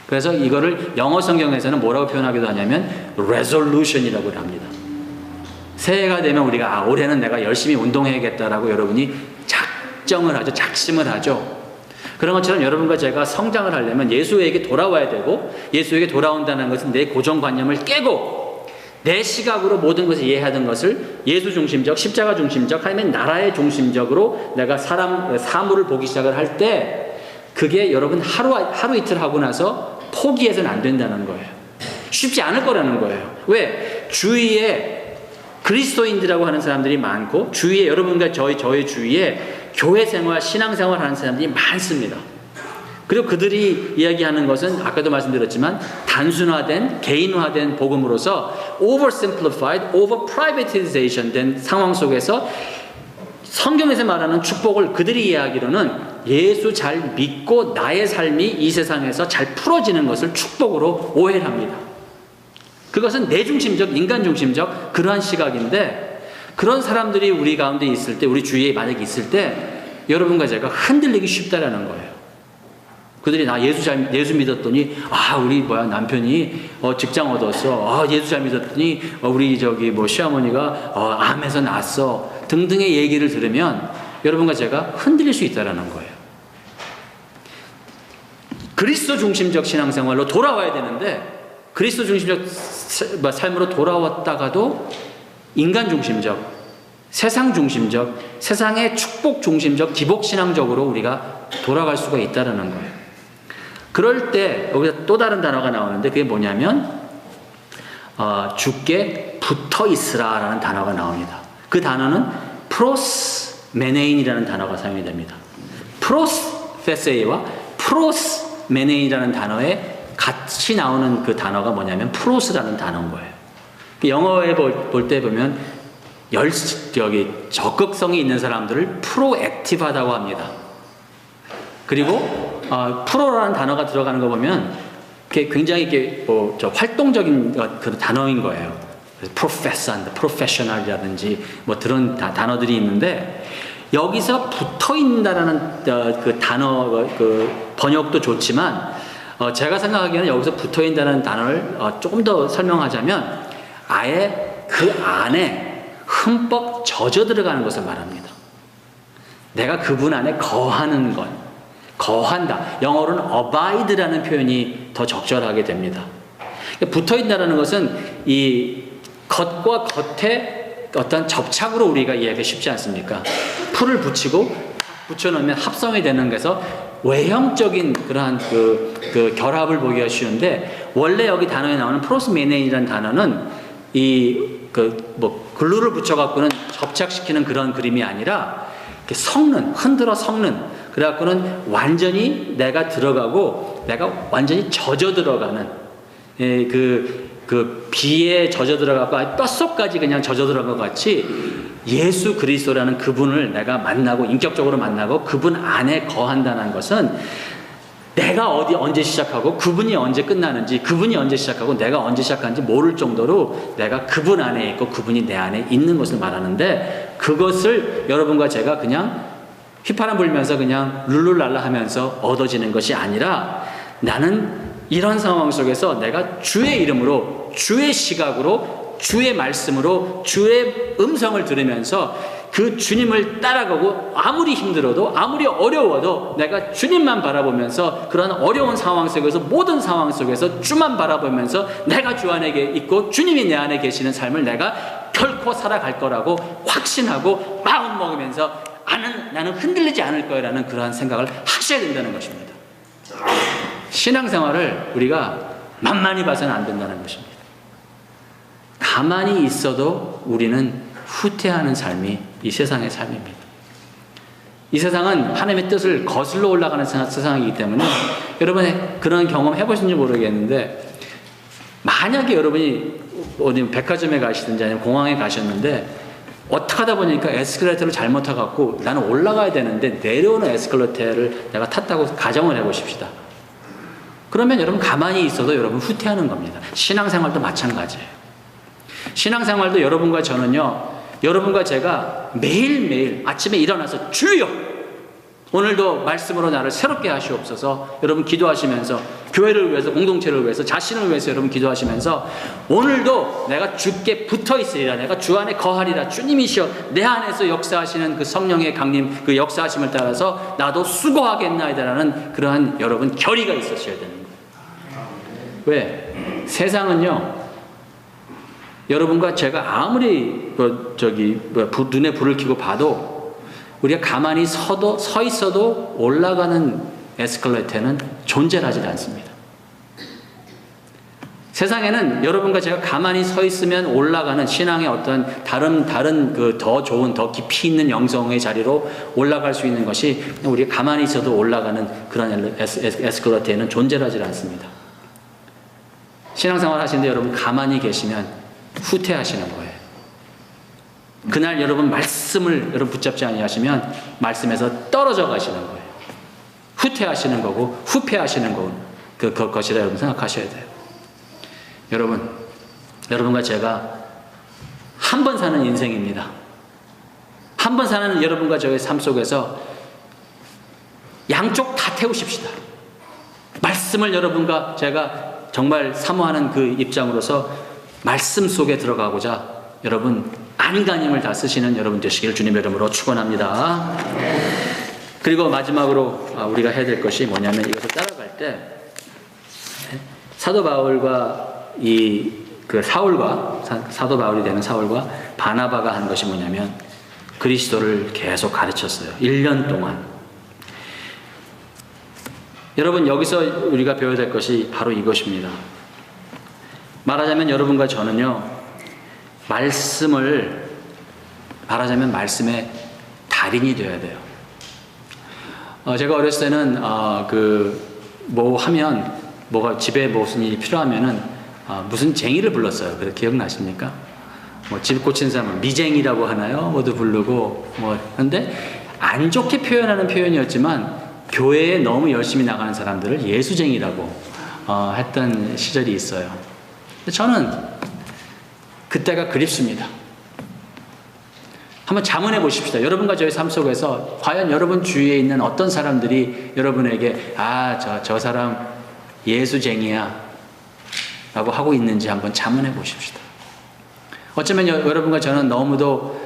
Speaker 1: 그래서 이거를 영어 성경에서는 뭐라고 표현하기도 하냐면 resolution이라고 합니다. 새해가 되면 우리가 올해는 내가 열심히 운동해야겠다라고 여러분이 작정을 하죠. 작심을 하죠. 그런 것처럼 여러분과 제가 성장을 하려면 예수에게 돌아와야 되고 예수에게 돌아온다는 것은 내 고정관념을 깨고 내 시각으로 모든 것을 이해하던 것을 예수 중심적, 십자가 중심적, 하나님의 나라의 중심적으로 내가 사물을 보기 시작을 할 때 그게 여러분 하루 이틀 하고 나서 포기해서는 안 된다는 거예요. 쉽지 않을 거라는 거예요. 왜? 주위에 그리스도인들이라고 하는 사람들이 많고 주위에 여러분과 저의 주위에 교회 생활, 신앙 생활 하는 사람들이 많습니다. 그리고 그들이 이야기하는 것은 아까도 말씀드렸지만 단순화된, 개인화된 복음으로서 oversimplified, overprivatization 된 상황 속에서 성경에서 말하는 축복을 그들이 이해하기로는 예수 잘 믿고 나의 삶이 이 세상에서 잘 풀어지는 것을 축복으로 오해를 합니다. 그것은 내 중심적, 인간 중심적 그러한 시각인데 그런 사람들이 우리 가운데 있을 때, 우리 주위에 만약에 있을 때 여러분과 제가 흔들리기 쉽다라는 거예요. 그들이 나 예수 믿었더니 우리 남편이 직장 얻었어. 예수 잘 믿었더니 우리 시어머니가 암에서 났어. 등등의 얘기를 들으면 여러분과 제가 흔들릴 수 있다라는 거예요. 그리스도 중심적 신앙생활로 돌아와야 되는데 그리스도 중심적 삶으로 돌아왔다가도 인간 중심적, 세상 중심적, 세상의 축복 중심적, 기복신앙적으로 우리가 돌아갈 수가 있다라는 거예요. 그럴 때 여기서 또 다른 단어가 나오는데 그게 뭐냐면 주께 붙어 있으라라는 단어가 나옵니다. 그 단어는 프로스메네인이라는 단어가 사용이 됩니다. 프로스페세이와 프로스메네인이라는 단어에 같이 나오는 그 단어가 뭐냐면 프로스라는 단어인 거예요. 영어에 볼 때 보면 적극성이 있는 사람들을 프로액티브하다고 합니다. 그리고 프로라는 단어가 들어가는 거 보면 굉장히 활동적인 그 단어인 거예요. professor, professional이라든지 그런 단어들이 있는데 여기서 붙어 있다라는 그 단어 그 번역도 좋지만 제가 생각하기에는 여기서 붙어 있다는 단어를 조금 더 설명하자면 아예 그 안에 흠뻑 젖어 들어가는 것을 말합니다. 내가 그분 안에 거하는 것, 거한다. 영어로는 abide라는 표현이 더 적절하게 됩니다. 붙어 있다라는 것은 이 겉과 겉에 어떤 접착으로 우리가 이해하기 쉽지 않습니까? 풀을 붙여놓으면 합성이 되는 것에서 외형적인 그러한 그 결합을 보기가 쉬운데 원래 여기 단어에 나오는 프로스메네인이라는 단어는 글루를 붙여갖고는 접착시키는 그런 그림이 아니라 흔들어 섞는 그래갖고는 완전히 내가 들어가고 내가 완전히 젖어 들어가는 그 비에 젖어 들어가고 뼛속까지 그냥 젖어 들어간 것 같이 예수 그리스도라는 그분을 내가 만나고 인격적으로 만나고 그분 안에 거한다는 것은 내가 언제 시작하고 그분이 언제 끝나는지 그분이 언제 시작하고 내가 언제 시작하는지 모를 정도로 내가 그분 안에 있고 그분이 내 안에 있는 것을 말하는데 그것을 여러분과 제가 그냥 휘파람 불면서 그냥 룰루랄라 하면서 얻어지는 것이 아니라 나는 이런 상황 속에서 내가 주의 이름으로 주의 시각으로 주의 말씀으로 주의 음성을 들으면서 그 주님을 따라가고 아무리 힘들어도 아무리 어려워도 내가 주님만 바라보면서 그런 어려운 상황 속에서 모든 상황 속에서 주만 바라보면서 내가 주 안에 있고 주님이 내 안에 계시는 삶을 내가 결코 살아갈 거라고 확신하고 마음 먹으면서 나는 흔들리지 않을 거라는 그러한 생각을 하셔야 된다는 것입니다. 신앙생활을 우리가 만만히 봐서는 안 된다는 것입니다. 가만히 있어도 우리는 후퇴하는 삶이 이 세상의 삶입니다. 이 세상은 하나님의 뜻을 거슬러 올라가는 세상이기 때문에 여러분 그런 경험 해보신지 모르겠는데 만약에 여러분이 어디 백화점에 가시든지 아니면 공항에 가셨는데 어떻게 하다 보니까 에스컬레이터를 잘못 타갖고 나는 올라가야 되는데 내려오는 에스컬레이터를 내가 탔다고 가정을 해보십시다. 그러면 여러분 가만히 있어도 여러분 후퇴하는 겁니다. 신앙생활도 마찬가지예요. 신앙생활도 여러분과 저는요, 여러분과 제가 매일매일 아침에 일어나서 주여 오늘도 말씀으로 나를 새롭게 하시옵소서. 여러분 기도하시면서 교회를 위해서 공동체를 위해서 자신을 위해서 여러분 기도하시면서 오늘도 내가 주께 붙어 있으리라. 내가 주 안에 거하리라. 주님이시여 내 안에서 역사하시는 그 성령의 강림 그 역사하심을 따라서 나도 수고하겠나이다라는 그러한 여러분 결의가 있으셔야 되는 거예요. 왜? 세상은요 여러분과 제가 아무리 눈에 불을 켜고 봐도 우리가 가만히 서 있어도 올라가는 에스컬레이터는 존재하지 않습니다. 세상에는 여러분과 제가 가만히 서 있으면 올라가는 신앙의 어떤 다른 그 더 좋은, 더 깊이 있는 영성의 자리로 올라갈 수 있는 것이 우리가 가만히 있어도 올라가는 그런 에스컬레이터에는 존재하지 않습니다. 신앙생활 하시는데 여러분 가만히 계시면 후퇴하시는 거예요. 그날 여러분 말씀을 여러분 붙잡지 아니하시면 말씀에서 떨어져 가시는 거예요. 후퇴하시는 거고 후패하시는 거고 그것이라 여러분 생각하셔야 돼요. 여러분과 제가 한 번 사는 인생입니다. 한 번 사는 여러분과 저의 삶 속에서 양쪽 다 태우십시다. 말씀을 여러분과 제가 정말 사모하는 그 입장으로서 말씀 속에 들어가고자 여러분 안간힘을 다 쓰시는 여러분 되시길 주님의 이름으로 축원합니다. 그리고 마지막으로 우리가 해야 될 것이 뭐냐면 이것을 따라갈 때 사도 바울과 사도 바울이 되는 사울과 바나바가 한 것이 뭐냐면 그리스도를 계속 가르쳤어요. 1년 동안. 여러분 여기서 우리가 배워야 될 것이 바로 이것입니다. 말하자면 여러분과 저는요, 말씀의 달인이 되어야 돼요. 제가 어렸을 때는 집에 무슨 일이 필요하면은 무슨 쟁이를 불렀어요. 그래서 기억나십니까? 집 고친 사람은 미쟁이라고 하나요? 모두 부르고 근데 안 좋게 표현하는 표현이었지만 교회에 너무 열심히 나가는 사람들을 예수쟁이라고 했던 시절이 있어요. 저는 그때가 그립습니다. 한번 자문해 보십시다. 여러분과 저의 삶 속에서 과연 여러분 주위에 있는 어떤 사람들이 여러분에게 저 사람 예수쟁이야 라고 하고 있는지 한번 자문해 보십시다. 어쩌면 여러분과 저는 너무도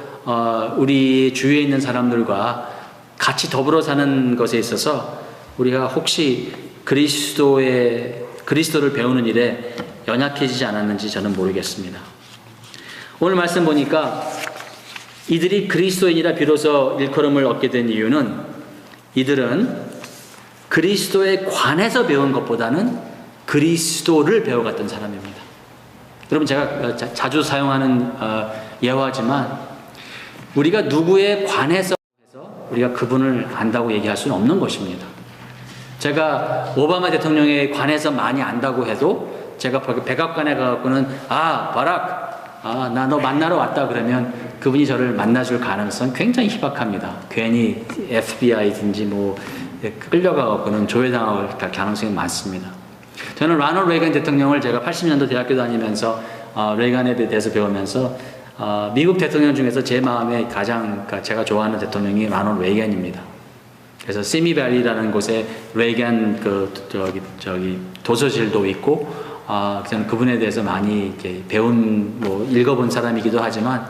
Speaker 1: 우리 주위에 있는 사람들과 같이 더불어 사는 것에 있어서 우리가 혹시 그리스도를 배우는 일에 연약해지지 않았는지 저는 모르겠습니다. 오늘 말씀 보니까 이들이 그리스도인이라 비로소 일컬음을 얻게 된 이유는 이들은 그리스도에 관해서 배운 것보다는 그리스도를 배워갔던 사람입니다. 여러분 제가 자주 사용하는 예화지만 우리가 누구에 관해서 우리가 그분을 안다고 얘기할 수는 없는 것입니다. 제가 오바마 대통령에 관해서 많이 안다고 해도 제가 백악관에 가갖고는 바락 나 너 만나러 왔다 그러면 그분이 저를 만나줄 가능성 굉장히 희박합니다. 괜히 FBI든지 끌려가갖고는 조회당할 가능성이 많습니다. 저는 라널드 레이건 대통령을 제가 80년도 대학교 다니면서 레이건에 대해서 배우면서 미국 대통령 중에서 제 마음에 가장 제가 좋아하는 대통령이 라널드 레이건입니다. 그래서 시미밸리라는 곳에 레이건 도서실도 있고 저는 그분에 대해서 많이 이렇게 읽어본 사람이기도 하지만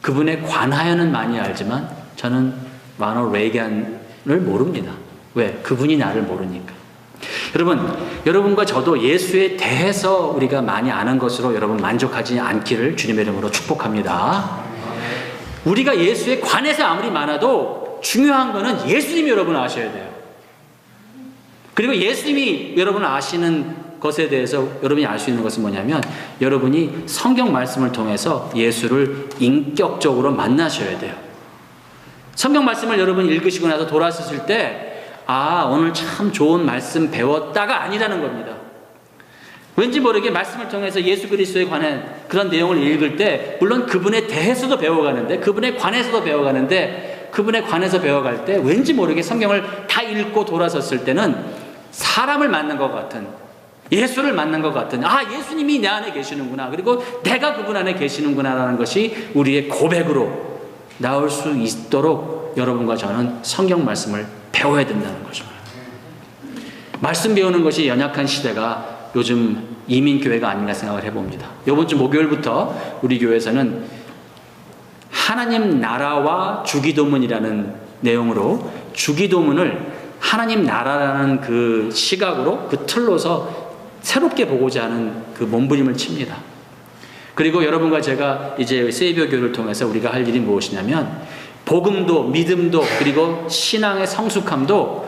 Speaker 1: 그분에 관하여는 많이 알지만 저는 라널드 레이건을 모릅니다. 왜? 그분이 나를 모르니까. 여러분과 저도 예수에 대해서 우리가 많이 아는 것으로 여러분 만족하지 않기를 주님의 이름으로 축복합니다. 우리가 예수에 관해서 아무리 많아도 중요한 거는 예수님이 여러분 아셔야 돼요. 그리고 예수님이 여러분 아시는 것에 대해서 여러분이 알 수 있는 것은 뭐냐면 여러분이 성경 말씀을 통해서 예수를 인격적으로 만나셔야 돼요. 성경 말씀을 여러분 읽으시고 나서 돌아섰을 때 오늘 참 좋은 말씀 배웠다가 아니라는 겁니다. 왠지 모르게 말씀을 통해서 예수 그리스도에 관한 그런 내용을 읽을 때 물론 그분에 대해서도 배워가는데 그분에 관해서도 배워가는데 그분에 관해서 배워갈 때 왠지 모르게 성경을 다 읽고 돌아섰을 때는 사람을 만난 것 같은 예수를 만난 것 같은 예수님이 내 안에 계시는구나 그리고 내가 그분 안에 계시는구나 라는 것이 우리의 고백으로 나올 수 있도록 여러분과 저는 성경 말씀을 배워야 된다는 것입니다. 말씀 배우는 것이 연약한 시대가 요즘 이민교회가 아닌가 생각을 해봅니다. 이번 주 목요일부터 우리 교회에서는 하나님 나라와 주기도문이라는 내용으로 주기도문을 하나님 나라라는 그 시각으로 그 틀로서 새롭게 보고자 하는 그 몸부림을 칩니다. 그리고 여러분과 제가 이제 세이비어 교회를 통해서 우리가 할 일이 무엇이냐면 복음도 믿음도 그리고 신앙의 성숙함도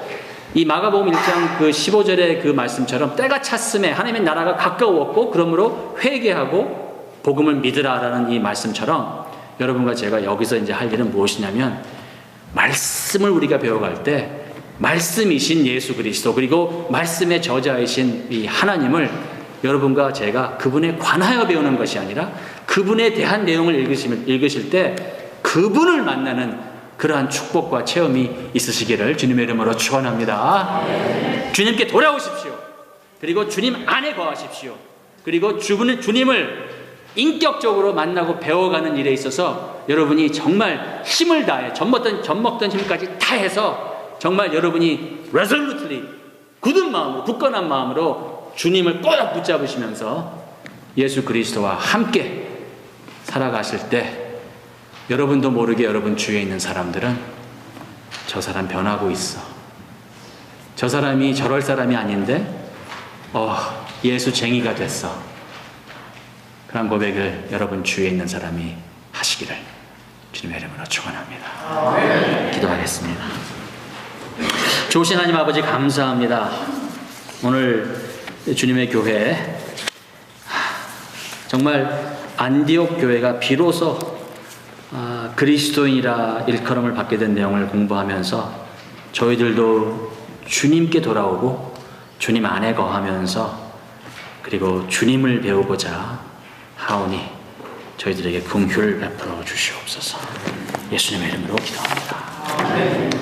Speaker 1: 이 마가복음 1장 그 15절의 그 말씀처럼 때가 찼음에 하나님의 나라가 가까웠고 그러므로 회개하고 복음을 믿으라라는 이 말씀처럼 여러분과 제가 여기서 이제 할 일은 무엇이냐면 말씀을 우리가 배워갈 때 말씀이신 예수 그리스도 그리고 말씀의 저자이신 이 하나님을 여러분과 제가 그분에 관하여 배우는 것이 아니라 그분에 대한 내용을 읽으실 때 그분을 만나는 그러한 축복과 체험이 있으시기를 주님의 이름으로 축원합니다. 주님께 돌아오십시오. 그리고 주님 안에 거하십시오. 그리고 주님을 인격적으로 만나고 배워가는 일에 있어서 여러분이 정말 힘을 다해 젖 먹던 힘까지 다해서 정말 여러분이 resolutely 굳은 마음으로 굳건한 마음으로 주님을 꼭 붙잡으시면서 예수 그리스도와 함께 살아가실 때 여러분도 모르게 여러분 주위에 있는 사람들은 저 사람 변하고 있어. 저 사람이 저럴 사람이 아닌데 예수쟁이가 됐어. 그런 고백을 여러분 주위에 있는 사람이 하시기를 주님의 이름으로 축원합니다. 기도하겠습니다. 좋으신 하나님 아버지 감사합니다. 오늘 주님의 교회 정말 안디옥 교회가 비로소 그리스도인이라 일컬음을 받게 된 내용을 공부하면서 저희들도 주님께 돌아오고 주님 안에 거하면서 그리고 주님을 배우고자 하오니 저희들에게 긍휼을 베풀어 주시옵소서. 예수님의 이름으로 기도합니다. 아멘.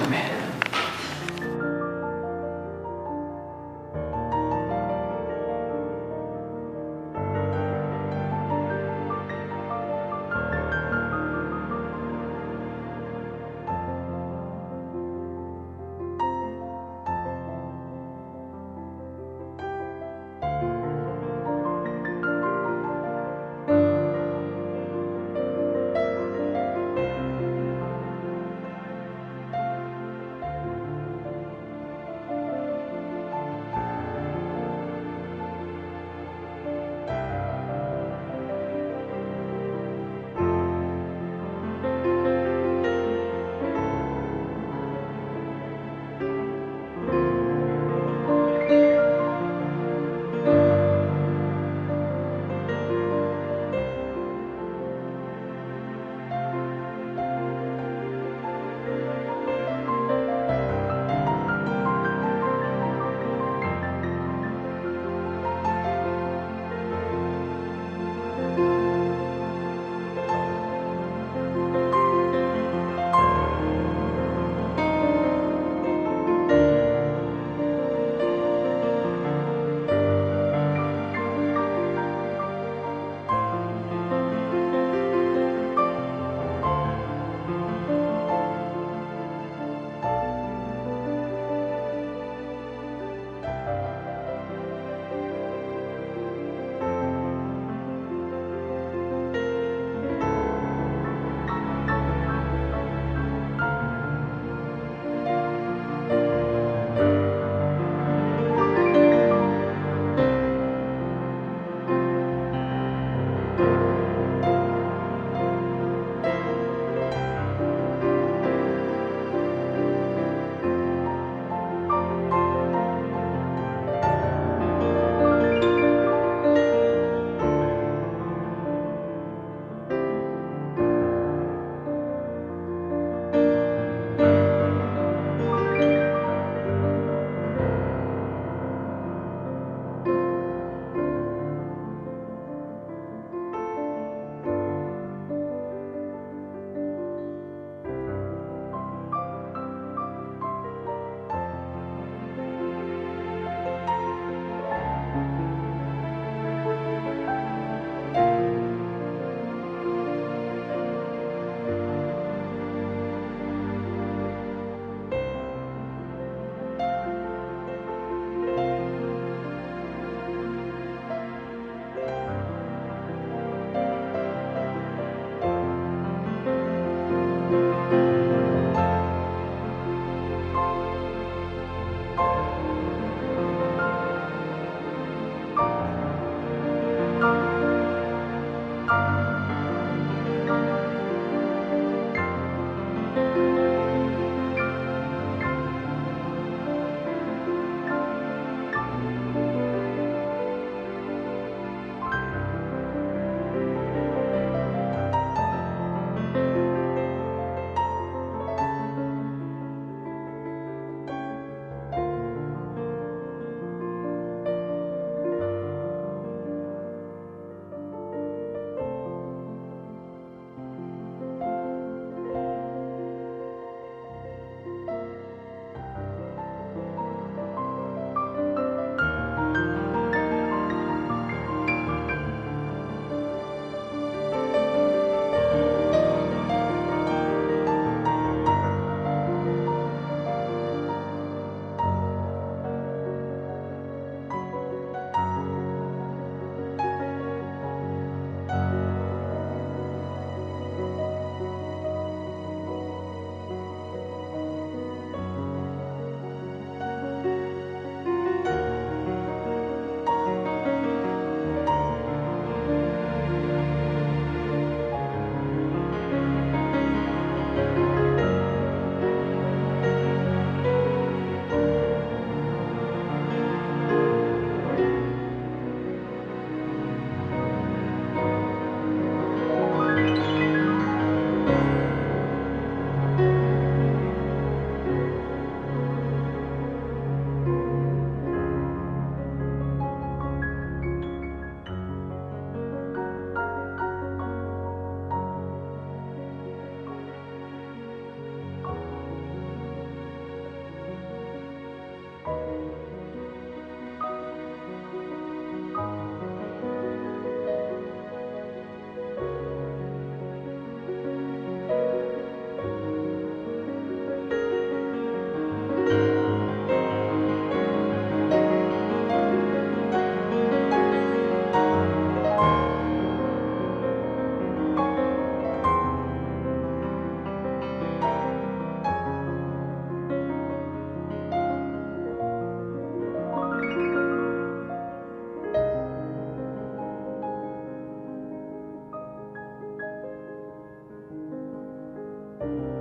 Speaker 1: 있습니다.